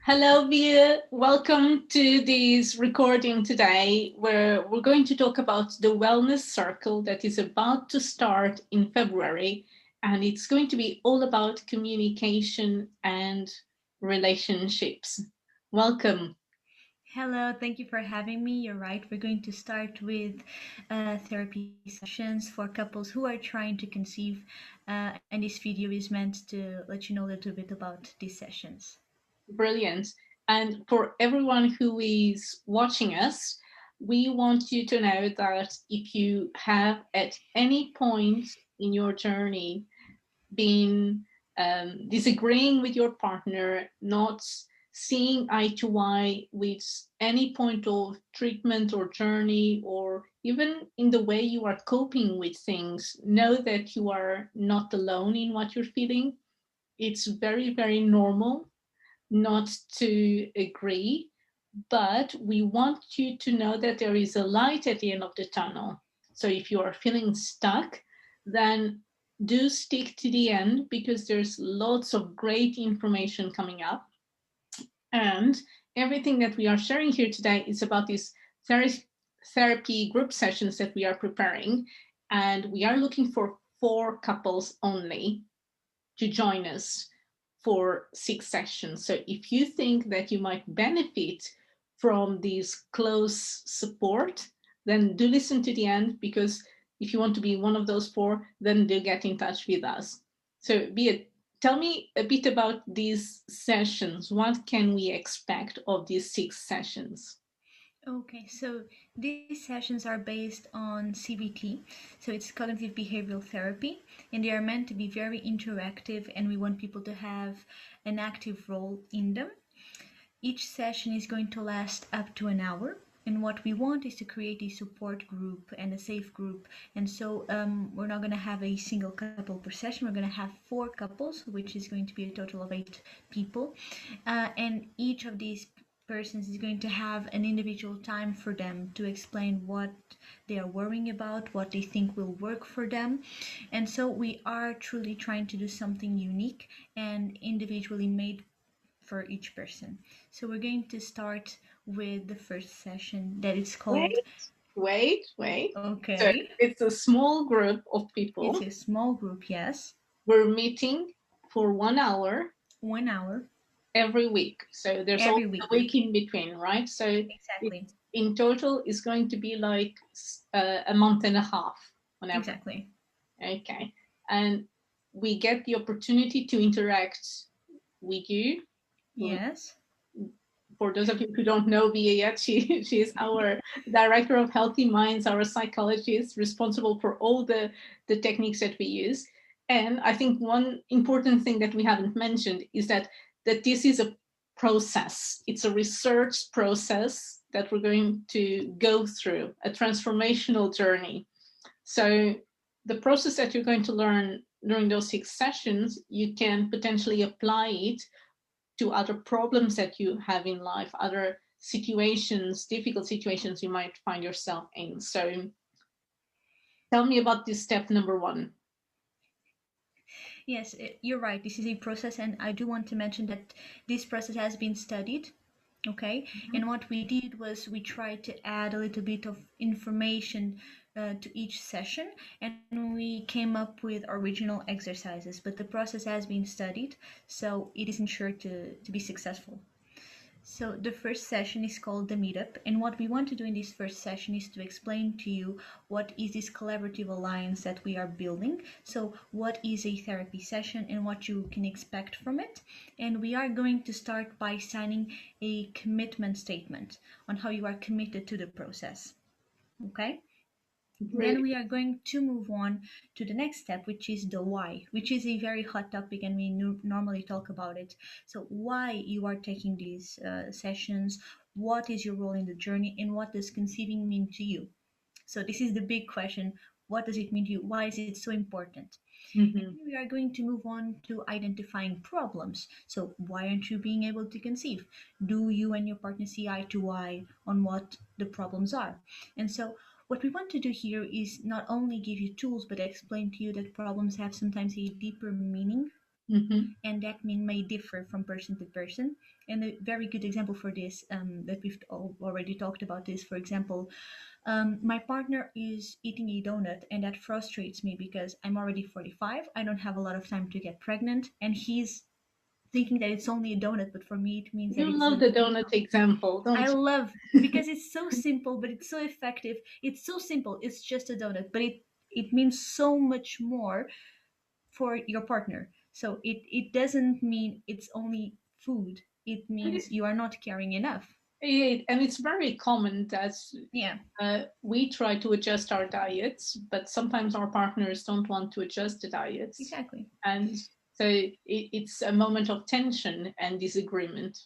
Hello, Via. Welcome to this recording today, where we're going to talk about the Wellness Circle that is about to start in February. And it's going to be all about communication and relationships. Welcome. Hello, thank you for having me. You're right. We're going to start with therapy sessions for couples who are trying to conceive, and this video is meant to let you know a little bit about these sessions. Brilliant. And for everyone who is watching us, we want you to know that if you have at any point in your journey been disagreeing with your partner, not seeing eye to eye with any point of treatment or journey, or even in the way you are coping with things, know that you are not alone in what you're feeling. It's very, very normal not to agree, but we want you to know that there is a light at the end of the tunnel. So if you are feeling stuck, then do stick to the end because there's lots of great information coming up. And everything that we are sharing here today is about these therapy group sessions that we are preparing. And we are looking for 4 couples only to join us for 6 sessions. So if you think that you might benefit from this close support, then do listen to the end, because if you want to be one of those 4, then do get in touch with us. So tell me a bit about these sessions. What can we expect of these 6 sessions? Okay, so these sessions are based on CBT, so it's cognitive behavioral therapy, and they are meant to be very interactive, and we want people to have an active role in them. Each session is going to last up to an hour. And what we want is to create a support group and a safe group. And so we're not going to have a single couple per session. We're going to have 4 couples, which is going to be a total of 8 people. And each of these persons is going to have an individual time for them to explain what they are worrying about, what they think will work for them. And so we are truly trying to do something unique and individually made for each person. So we're going to start with the first session that is called Wait. So Okay. it's a small group of It's people. a small group, yes. We're meeting for 1 hour 1 hour every week. So there's every always a week. week in between, right? So it, Exactly. in total is going to be like a month and a half on average. Exactly. Okay. And we get the opportunity to interact with you. Yes. For those of you who don't know Via yet, she is our director of Healthy Minds, our psychologist responsible for all the techniques that we use. And I think one important thing that we haven't mentioned is that this is a process. It's a research process that we're going to go through, a transformational journey. So the process that you're going to learn during those 6 sessions, you can potentially apply it to other problems that you have in life, other situations, difficult situations you might find yourself in. So tell me about this step number 1. Yes, you're right. This is a process, and I do want to mention that this process has been studied. Okay, and what we did was we tried to add a little bit of information to each session, and we came up with original exercises. But the process has been studied, so it is ensured to be successful. So the first session is called the meetup, and what we want to do in this first session is to explain to you what is this collaborative alliance that we are building. So what is a therapy session and what you can expect from it. And we are going to start by signing a commitment statement on how you are committed to the process. Okay? Then Brilliant. we are going to move on to the next step, which is the why, which is a very hot topic, and we normally talk about it. So, why you are taking these sessions, what is your role in the journey, and what does conceiving mean to you? So, this is the big question. What does it mean to you? Why is it so important? And Mm-hmm. then we are going to move on to identifying problems. So, why aren't you being able to conceive? Do you and your partner see eye to eye on what the problems are? And so, what we want to do here is not only give you tools, but explain to you that problems have sometimes a deeper meaning. And that mean may differ from person to person. And a very good example for this that we've already talked about is, for example, my partner is eating a donut, and that frustrates me because I'm already 45. I don't have a lot of time to get pregnant, and he's thinking that it's only a donut, but for me, it means that You it's love a. the donut example, I don't love because it's so simple, but it's so effective. It's so simple. It's just a donut, but it means so much more for your partner. So it doesn't mean it's only food. It you? means you are not caring enough. And it's very common that Yeah, we try to adjust our diets, but sometimes our partners don't want to adjust the diets. exactly. And so it's a moment of tension and disagreement.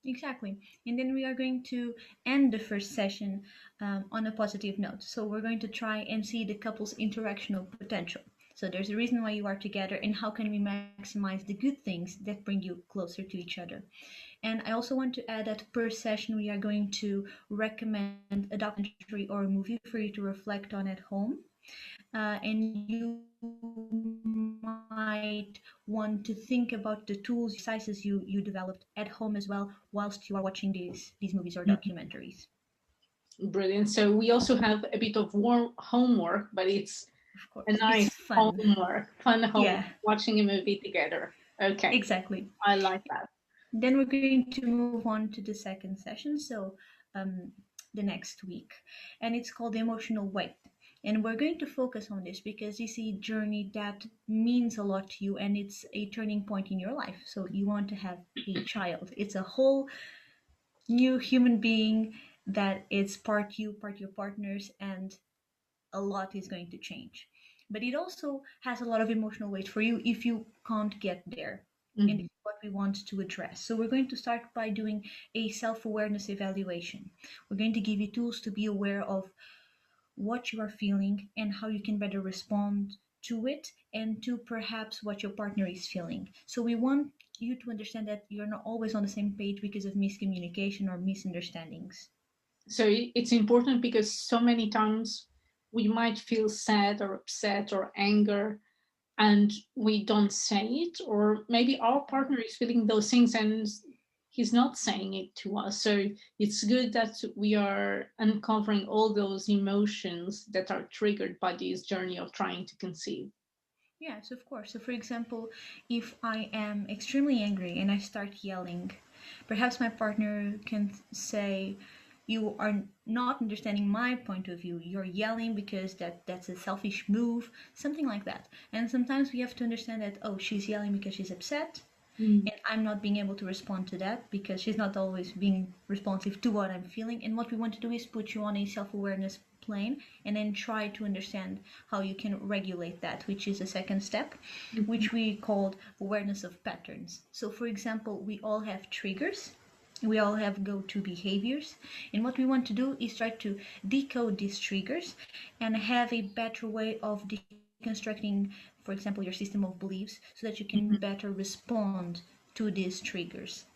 Exactly. And then we are going to end the first session on a positive note. So we're going to try and see the couple's interactional potential. So there's a reason why you are together, and how can we maximize the good things that bring you closer to each other. And I also want to add that per session we are going to recommend a documentary or a movie for you to reflect on at home. And you might want to think about the tools, exercises you developed at home as well whilst you are watching these movies or documentaries. Brilliant. So we also have a bit of homework, but it's Of a course, it's nice fun. homework, fun homework, Yeah, watching a movie together. Okay, exactly. I like that. Then we're going to move on to the second session, so the next week, and it's called the emotional weight. And we're going to focus on this because this is a journey that means a lot to you, and it's a turning point in your life. So you want to have a child. It's a whole new human being that is part you, part your partners, and a lot is going to change. But it also has a lot of emotional weight for you if you can't get there. And Mhm. this is what we want to address. So we're going to start by doing a self-awareness evaluation. We're going to give you tools to be aware of what you are feeling and how you can better respond to it, and to perhaps what your partner is feeling. So we want you to understand that you're not always on the same page because of miscommunication or misunderstandings. So it's important because so many times we might feel sad or upset or anger and we don't say it, or maybe our partner is feeling those things and he's not saying it to us. So it's good that we are uncovering all those emotions that are triggered by this journey of trying to conceive. Yes, of course. So, for example, if I am extremely angry and I start yelling, perhaps my partner can say, "You are not understanding my point of view. You're yelling because that's a selfish move," something like that. And sometimes we have to understand that, oh, she's yelling because she's upset, Mm. and I'm not being able to respond to that because she's not always being responsive to what I'm feeling. And what we want to do is put you on a self awareness plane and then try to understand how you can regulate that, which is a second step, which we called awareness of patterns. So, for example, we all have triggers. We all have go to behaviors, and what we want to do is try to decode these triggers and have a better way of deconstructing, for example, your system of beliefs so that you can better respond to these triggers.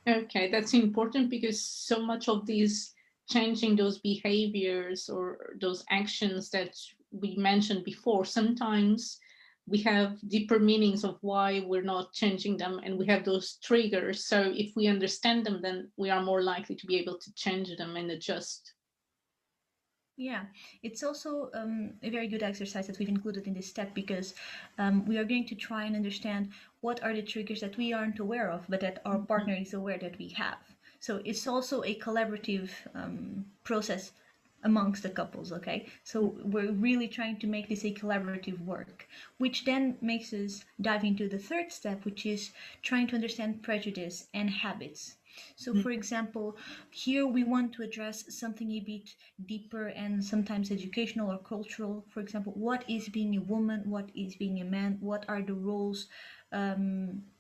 Okay, that's important because so much of these changing those behaviors or those actions that we mentioned before, sometimes we have deeper meanings of why we're not changing them, and we have those triggers. So if we understand them, then we are more likely to be able to change them and adjust. Yeah, it's also a very good exercise that we've included in this step because we are going to try and understand what are the triggers that we aren't aware of, but that our partner is aware that we have. So it's also a collaborative process amongst the couples, okay? So we're really trying to make this a collaborative work, which then makes us dive into the third step, which is trying to understand prejudice and habits. So, for example, here we want to address something a bit deeper and sometimes educational or cultural. For example, what is being a woman? What is being a man? What are the roles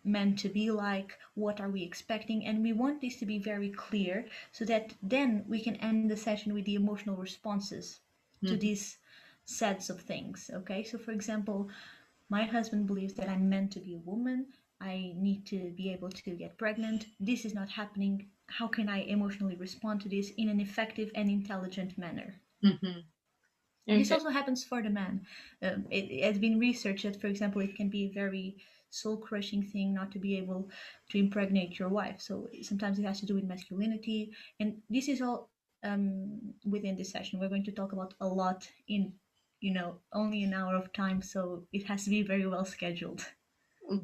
meant to be like? What are we expecting? And we want this to be very clear so that then we can end the session with the emotional responses to Mhm. these sets of things. Okay, so for example, my husband believes that I'm meant to be a woman. I need to be able to get pregnant. This is not happening. How can I emotionally respond to this in an effective and intelligent manner? Mhm. This Okay. also happens for the man. It has been researched that, for example, it can be very soul-crushing thing not to be able to impregnate your wife. So sometimes it has to do with masculinity, and this is all within this session. We're going to talk about a lot in only an hour of time, so it has to be very well scheduled.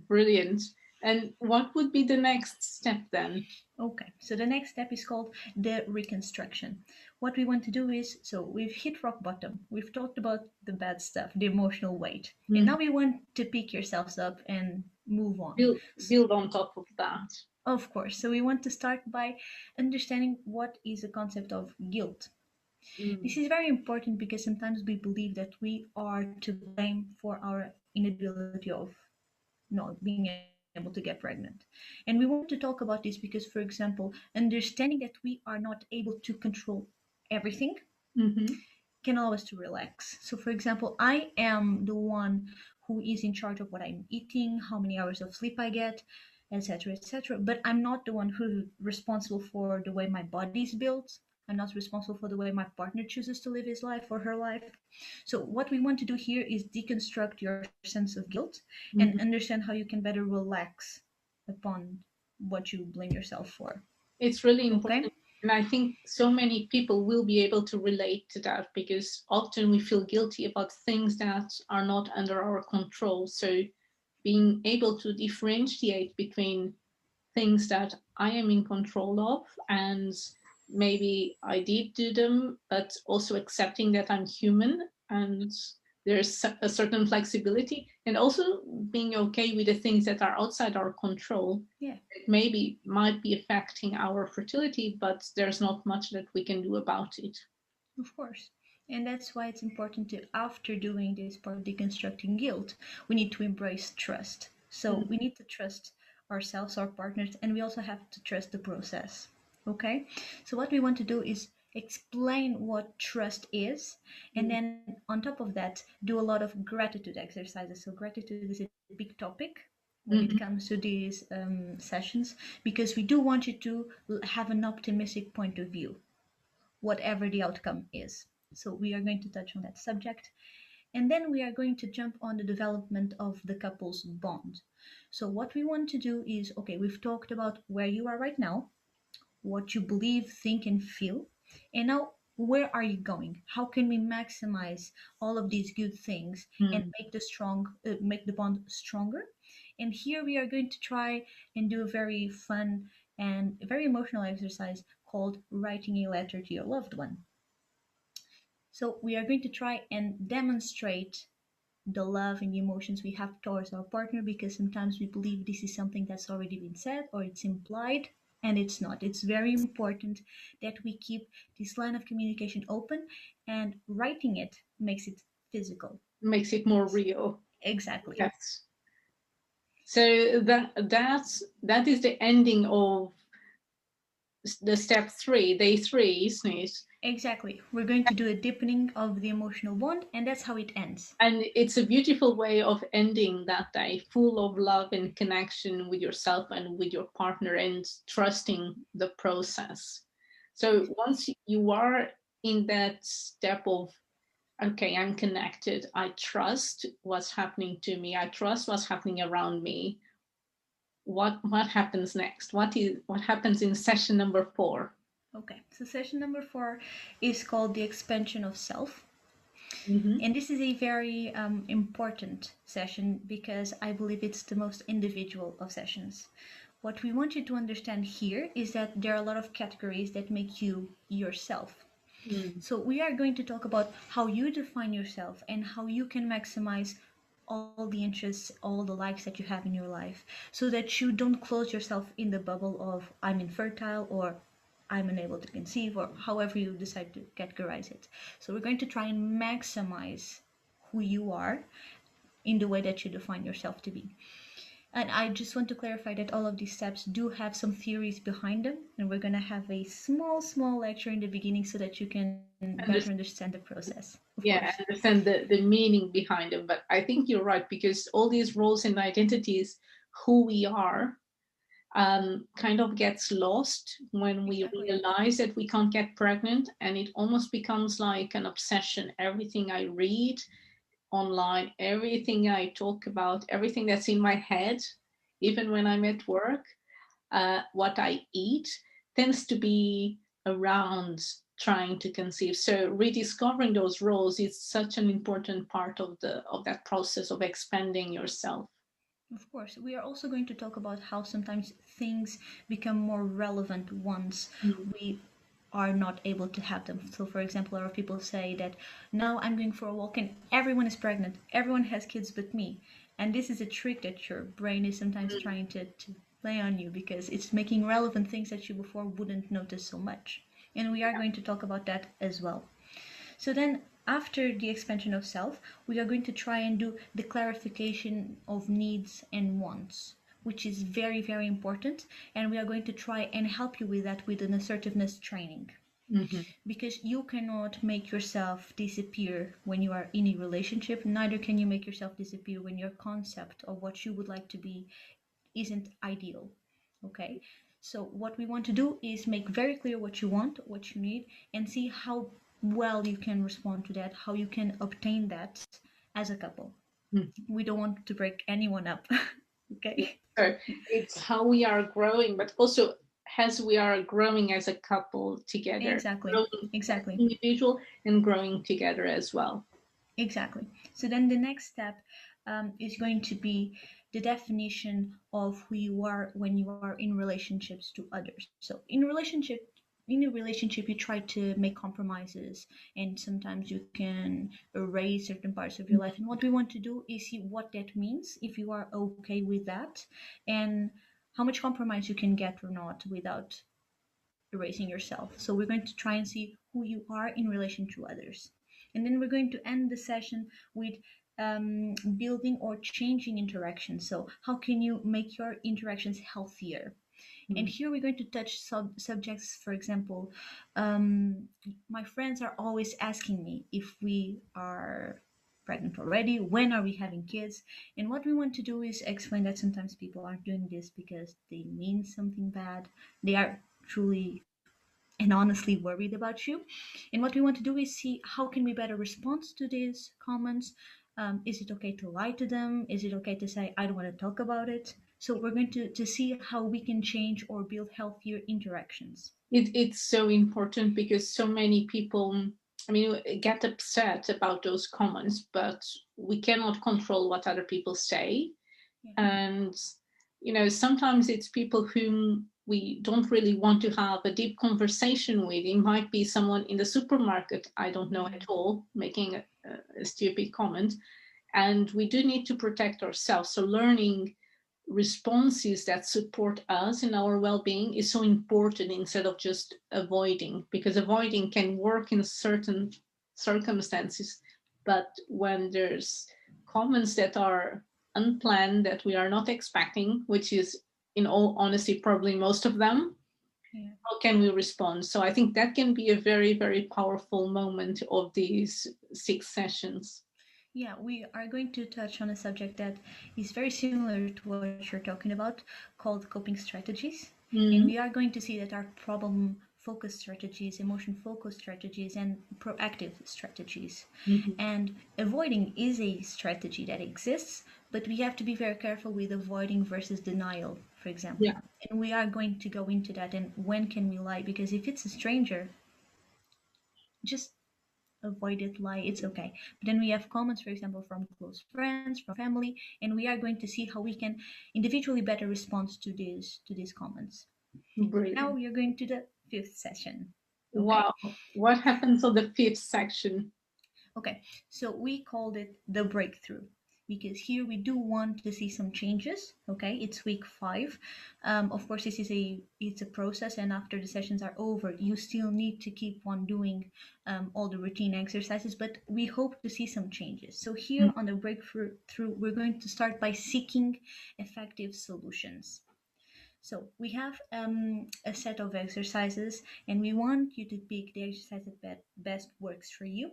Brilliant. And what would be the next step then? Okay, so the next step is called the reconstruction. What we want to do is, so we've hit rock bottom. We've talked about the bad stuff, the emotional weight. And now we want to pick yourselves up and move on. Build on top of that. Of course. So we want to start by understanding what is the concept of guilt. This is very important because sometimes we believe that we are to blame for our inability of not being able to get pregnant. And we want to talk about this because, for example, understanding that we are not able to control everything can allow us to relax. So, for example, I am the one who is in charge of what I'm eating, how many hours of sleep I get, etc., etc. But I'm not the one who's responsible for the way my body is built. I'm not responsible for the way my partner chooses to live his life or her life. So, what we want to do here is deconstruct your sense of guilt and understand how you can better relax upon what you blame yourself for. It's really important. Okay? And I think so many people will be able to relate to that because often we feel guilty about things that are not under our control. So being able to differentiate between things that I am in control of and maybe I did do them, but also accepting that I'm human and there's a certain flexibility, and also being okay with the things that are outside our control. Yeah. It maybe might be affecting our fertility, but there's not much that we can do about it. Of course. And that's why it's important to, after doing this part of deconstructing guilt, we need to embrace trust. So we need to trust ourselves, our partners, and we also have to trust the process. Okay? So what we want to do is explain what trust is, and then on top of that, do a lot of gratitude exercises. So gratitude is a big topic when it comes to these sessions, because we do want you to have an optimistic point of view, whatever the outcome is. So we are going to touch on that subject. And then we are going to jump on the development of the couple's bond. So what we want to do is, okay, we've talked about where you are right now, what you believe, think, and feel. And now, where are you going? How can we maximize all of these good things and make the bond stronger? And here we are going to try and do a very fun and very emotional exercise called writing a letter to your loved one. So we are going to try and demonstrate the love and the emotions we have towards our partner, because sometimes we believe this is something that's already been said or it's implied, and it's not. It's very important that we keep this line of communication open, and writing it makes it physical. Makes it more real. Exactly. Yes. So that is the ending of the step 3, day 3, isn't it? Exactly. We're going to do a deepening of the emotional bond, and that's how it ends. And it's a beautiful way of ending that day, full of love and connection with yourself and with your partner, and trusting the process. So once you are in that step of, okay, I'm connected, I trust what's happening to me, I trust what's happening around me, what happens next? What happens in session number 4? Okay, so session number 4 is called the expansion of self. And this is a very important session because I believe it's the most individual of sessions. What we want you to understand here is that there are a lot of categories that make you yourself. So we are going to talk about how you define yourself and how you can maximize all the interests, all the likes that you have in your life, so that you don't close yourself in the bubble of I'm infertile or I'm unable to conceive, or however you decide to categorize it. So we're going to try and maximize who you are in the way that you define yourself to be. And I just want to clarify that all of these steps do have some theories behind them, and we're going to have a small lecture in the beginning so that you can better understand the process. Yeah, understand the meaning behind them. But I think you're right, because all these roles and identities, who we are, kind of gets lost when we realize that we can't get pregnant, and it almost becomes like an obsession. Everything I read, online, everything I talk about, everything that's in my head, even when I'm at work, what I eat tends to be around trying to conceive. So rediscovering those roles is such an important part of that process of expanding yourself. Of course, we are also going to talk about how sometimes things become more relevant once Mm. we are not able to have them. So, for example, a lot of people say that now I'm going for a walk and everyone is pregnant, everyone has kids but me. And this is a trick that your brain is sometimes trying to play on you because it's making relevant things that you before wouldn't notice so much. And we are going to talk about that as well. So then after the expansion of self, we are going to try and do the clarification of needs and wants, which is very, very important. And we are going to try and help you with that with an assertiveness training. Mhm. Because you cannot make yourself disappear when you are in a relationship, neither can you make yourself disappear when your concept of what you would like to be isn't ideal. Okay, so what we want to do is make very clear what you want, what you need, and see how well you can respond to that, how you can obtain that as a couple. Mhm. We don't want to break anyone up. Yeah. Okay. So it's how we are growing, but also as we are growing as a couple together, Exactly. growing as Exactly. individual and growing together as well. Exactly. So then the next step is going to be the definition of who you are when you are in relationships to others. So in a relationship, you try to make compromises, and sometimes you can erase certain parts of your life. And what we want to do is see what that means, if you are okay with that, and how much compromise you can get or not without erasing yourself. So we're going to try and see who you are in relation to others. And then we're going to end the session with building or changing interactions. So how can you make your interactions healthier? And Mm. here we're going to touch subjects, for example, um, my friends are always asking me if we are pregnant already, when are we having kids? And what we want to do is explain that sometimes people aren't doing this because they mean something bad. They are truly and honestly worried about you. And what we want to do is see how can we better respond to these comments. Is it okay to lie to them? Is it okay to say I don't want to talk about it? So we're going to see how we can change or build healthier interactions. It's so important because so many people, I mean, get upset about those comments, but we cannot control what other people say. Yeah. And, sometimes it's people whom we don't really want to have a deep conversation with. It might be someone in the supermarket I don't know at all making a stupid comment. And we do need to protect ourselves. So learning responses that support us in our well-being is so important instead of just avoiding, because avoiding can work in certain circumstances, but when there's comments that are unplanned, that we are not expecting, which is in all honesty probably most of them, Yeah. how can we respond? So I think that can be a very, very powerful moment of these 6 sessions. Yeah, we are going to touch on a subject that is very similar to what you're talking about, called coping strategies. And we Mm. are going to see that our problem focused strategies, emotion focused strategies, and proactive strategies. Mhm. And avoiding is a strategy that exists, but we have to be very careful with avoiding versus denial, for example. Yeah. And we are going to go into that and when can we lie? Because if it's a stranger, just avoid it, lie, it's okay. But then we have comments, for example, from close friends, from family, and we are going to see how we can individually better respond to these comments. And now Brilliant. we are going to the fifth session. Okay. Wow. What happens on the fifth section? Okay, so we called it the breakthrough because here we do want to see some changes. Okay, it's week 5. Of course, it's a process, and after the sessions are over, you still need to keep on doing all the routine exercises. But we hope to see some changes. So here on the breakthrough, we're going to start by seeking effective solutions. So we have a set of exercises, and we want you to pick the exercise that best works for you.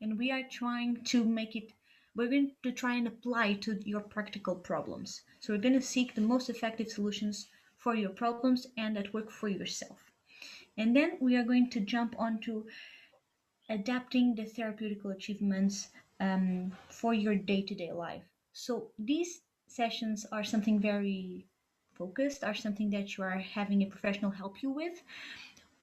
And we are trying to make it, we're going to try and apply to your practical problems. So we're going to seek the most effective solutions for your problems and that work for yourself. And then we are going to jump onto adapting the therapeutical achievements for your day-to-day life. So these sessions are something very focused, are something that you are having a professional help you with.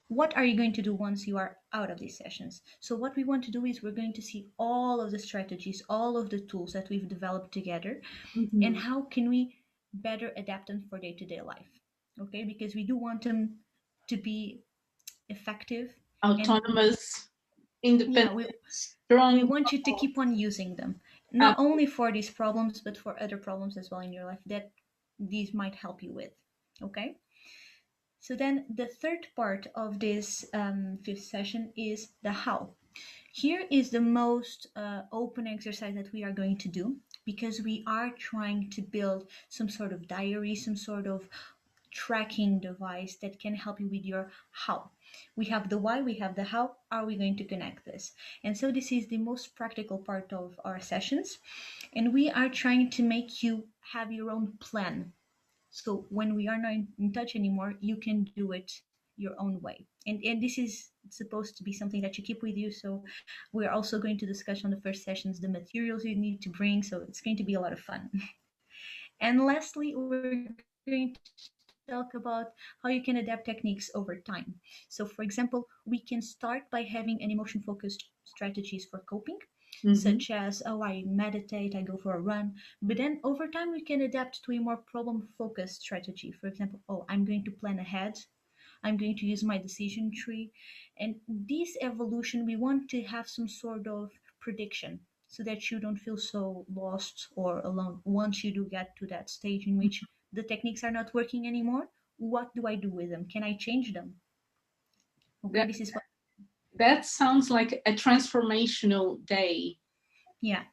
What are you going to do once you are out of these sessions? So what we want to do is we're going to see all of the strategies, all of the tools that we've developed together, and Mhm. how can we better adapt them for day-to-day life. Okay, because we do want them to be effective, and Autonomous, yeah, independent, we strong want you to couple. keep on using them, Uh, not only for these problems but for other problems as well in your life that these might help you with. Okay, so then the third part of this fifth session is the how. Here is the most open exercise that we are going to do, because we are trying to build some sort of diary, some sort of tracking device that can help you with your how. We have the why, we have the how. Are we going to connect this? And so this is the most practical part of our sessions. And we are trying to make you have your own plan. So when we are not in touch anymore, you can do it your own way. And this is supposed to be something that you keep with you. So we're also going to discuss on the first sessions the materials you need to bring. So it's going to be a lot of fun. And lastly, we're going to talk about how you can adapt techniques over time. So, for example, we can start by having an emotion focused strategies for coping, mhm. such as, oh, I meditate, I go for a run. But then over time, we can adapt to a more problem focused strategy. For example, oh, I'm going to plan ahead. I'm going to use my decision tree. And this evolution, we want to have some sort of prediction so that you don't feel so lost or alone once you do get to that stage in which the techniques are not working anymore. What do I do with them? Can I change them? Okay, That this is what, that sounds like a transformational day. yeah,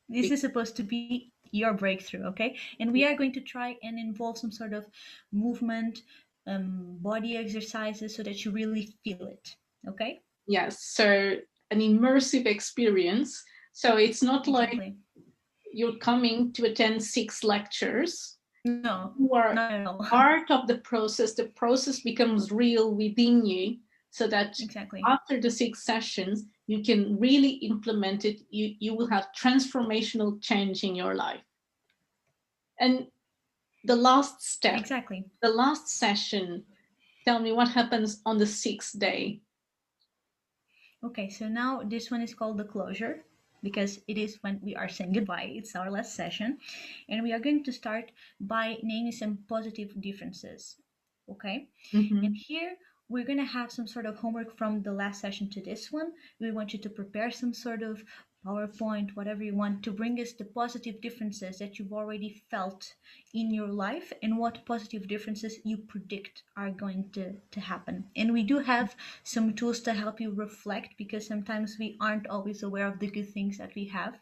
this Be- is supposed to be your breakthrough, okay? And we are going to try and involve some sort of movement, body exercises so that you really feel it, okay? Yes, so an immersive experience. So it's not like Exactly. you're coming to attend 6 lectures. No, You are not at all. part of the process becomes real within you, so that Exactly. after the 6 sessions you can really implement it. You will have transformational change in your life. And the last step, Exactly. the last session, tell me what happens on the 6th day. Okay, so now this one is called the closure because it is when we are saying goodbye. It's our last session. And we are going to start by naming some positive differences. Okay? And Mhm. here we're going to have some sort of homework from the last session to this one. We want you to prepare some sort of PowerPoint, whatever you want, to bring us the positive differences that you've already felt in your life and what positive differences you predict are going to happen. And we do have some tools to help you reflect because sometimes we aren't always aware of the good things that we have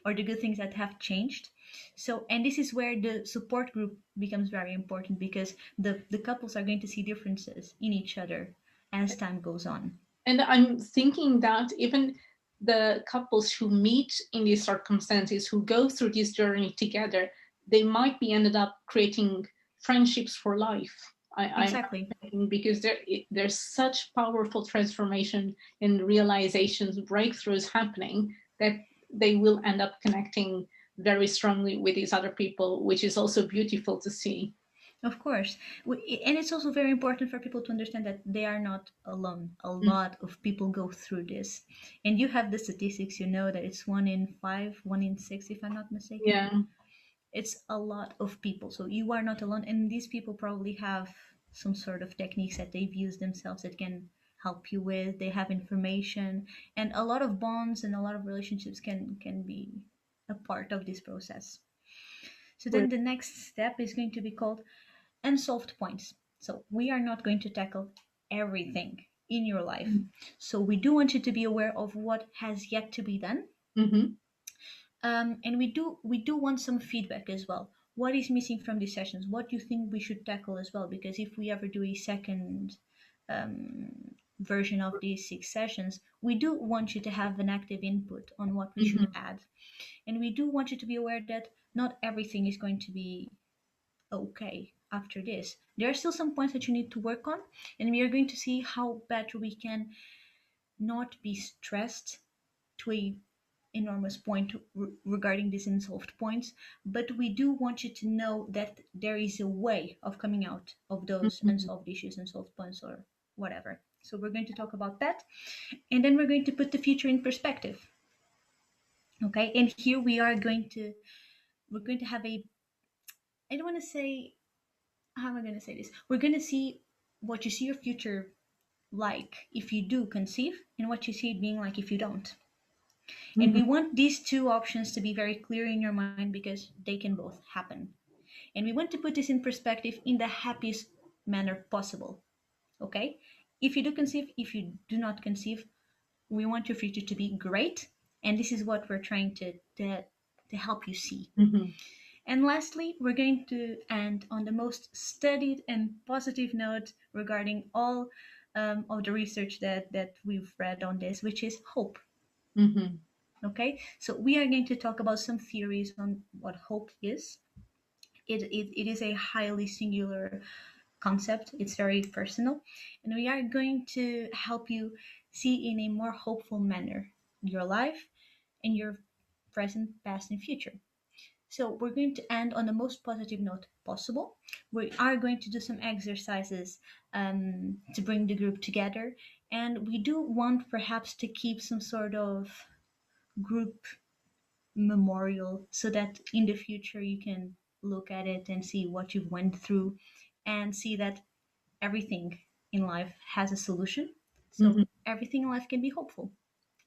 or the good things that have changed. So, and this is where the support group becomes very important because the couples are going to see differences in each other as time goes on. And I'm thinking that even the couples who meet in these circumstances, who go through this journey together, they might be ended up creating friendships for life. I'm Exactly. thinking because there's such powerful transformation and realizations, breakthroughs happening that they will end up connecting very strongly with these other people, which is also beautiful to see. Of course. And it's also very important for people to understand that they are not alone. A lot of people go through this. And you have the statistics, you know that it's 1 in 5, 1 in 6, if I'm not mistaken. Yeah. It's a lot of people. So you are not alone. And these people probably have some sort of techniques that they've used themselves that can help you with. They have information. And a lot of bonds and a lot of relationships can be a part of this process. So then the next step is going to be called unsolved points. So we are not going to tackle everything in your life. So we do want you to be aware of what has yet to be done, Mm-hmm. and we do want some feedback as well. What is missing from these sessions? What do you think we should tackle as well? Because if we ever do a second um, version of these 6 sessions, we do want you to have an active input on what we should Mm-hmm. add, and we do want you to be aware that not everything is going to be okay after this. There are still some points that you need to work on, and we are going to see how better we can not be stressed to a enormous point regarding these unsolved points, but we do want you to know that there is a way of coming out of those Mhm. unsolved issues, unsolved points, or whatever. So we're going to talk about that, and then we're going to put the future in perspective. Okay, and here we're going to have a, I don't want to say, how am I going to say this? We're going to see what you see your future like if you do conceive, and what you see it being like if you don't. And we Mhm. want these two options to be very clear in your mind because they can both happen. And we want to put this in perspective in the happiest manner possible. Okay? If you do conceive, if you do not conceive, we want your future to be great. And this is what we're trying to help you see. Mhm. And lastly, we're going to end on the most studied and positive note regarding all of the research that we've read on this, which is hope. Mhm. Okay, so we are going to talk about some theories on what hope is. It is a highly singular concept, it's very personal, and we are going to help you see in a more hopeful manner your life and your present, past, and future. So we're going to end on the most positive note possible. We are going to do some exercises to bring the group together, and we do want perhaps to keep some sort of group memorial so that in the future you can look at it and see what you've went through and see that everything in life has a solution. So Mhm. everything in life can be hopeful,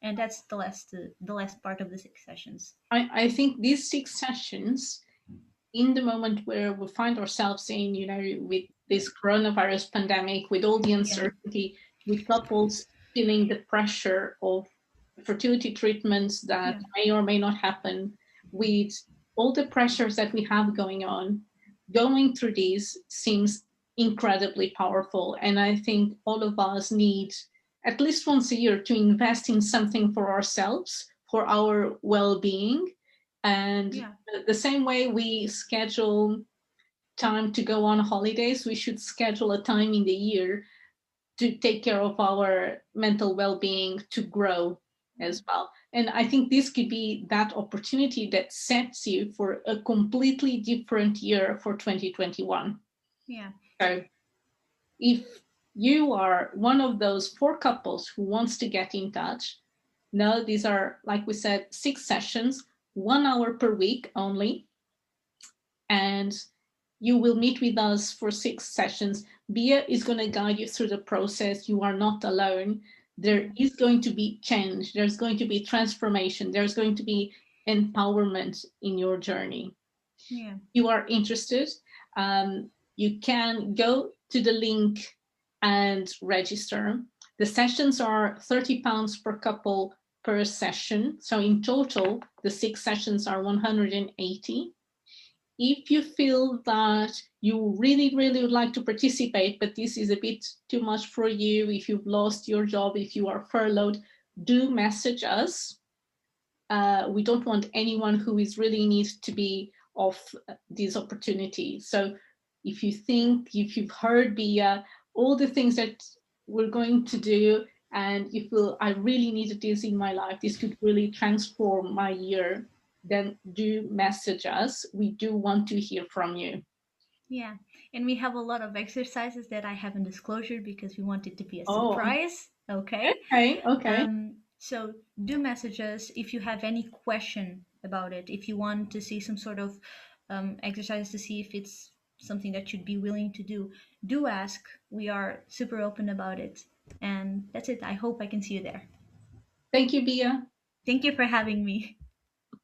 and that's the last part of the 6 sessions. I think these 6 sessions, in the moment where we find ourselves in, with this coronavirus pandemic, with all the Yeah, uncertainty, with couples feeling the pressure of fertility treatments that yeah, may or may not happen, with all the pressures that we have going on, going through these seems incredibly powerful. And I think all of us need at least once a year to invest in something for ourselves, for our well-being. And yeah, the same way we schedule time to go on holidays, we should schedule a time in the year to take care of our mental well-being, to grow as well. And I think this could be that opportunity that sets you for a completely different year for 2021. yeah, So if you are one of those 4 couples who wants to get in touch, no, these are, like we said, 6 sessions, 1 hour per week only, and you will meet with us for 6 sessions. Bia is going to guide you through the process. You are not alone. There yeah, is going to be change. There's going to be transformation. There's going to be empowerment in your journey. yeah, You are interested, you can go to the link and register. The sessions are £30 per couple per session. So in total, the 6 sessions are 180. If you feel that you really, really would like to participate, but this is a bit too much for you, if you've lost your job, if you are furloughed, do message us. We don't want anyone who is really in need to be off this opportunity. So if you think, if you've heard Bia, all the things that we're going to do, and you feel I really needed this in my life, this could really transform my year, then do message us. We do want to hear from you. yeah. And we have a lot of exercises that I haven't disclosure because we want it to be a Oh, surprise. Okay. okay, okay. So do message us if you have any question about it. If you want to see some sort of exercise to see if it's something that you'd be willing to do ask. We are super open about it. And that's it. I hope I can see you there. Thank you, Bia. Thank you for having me.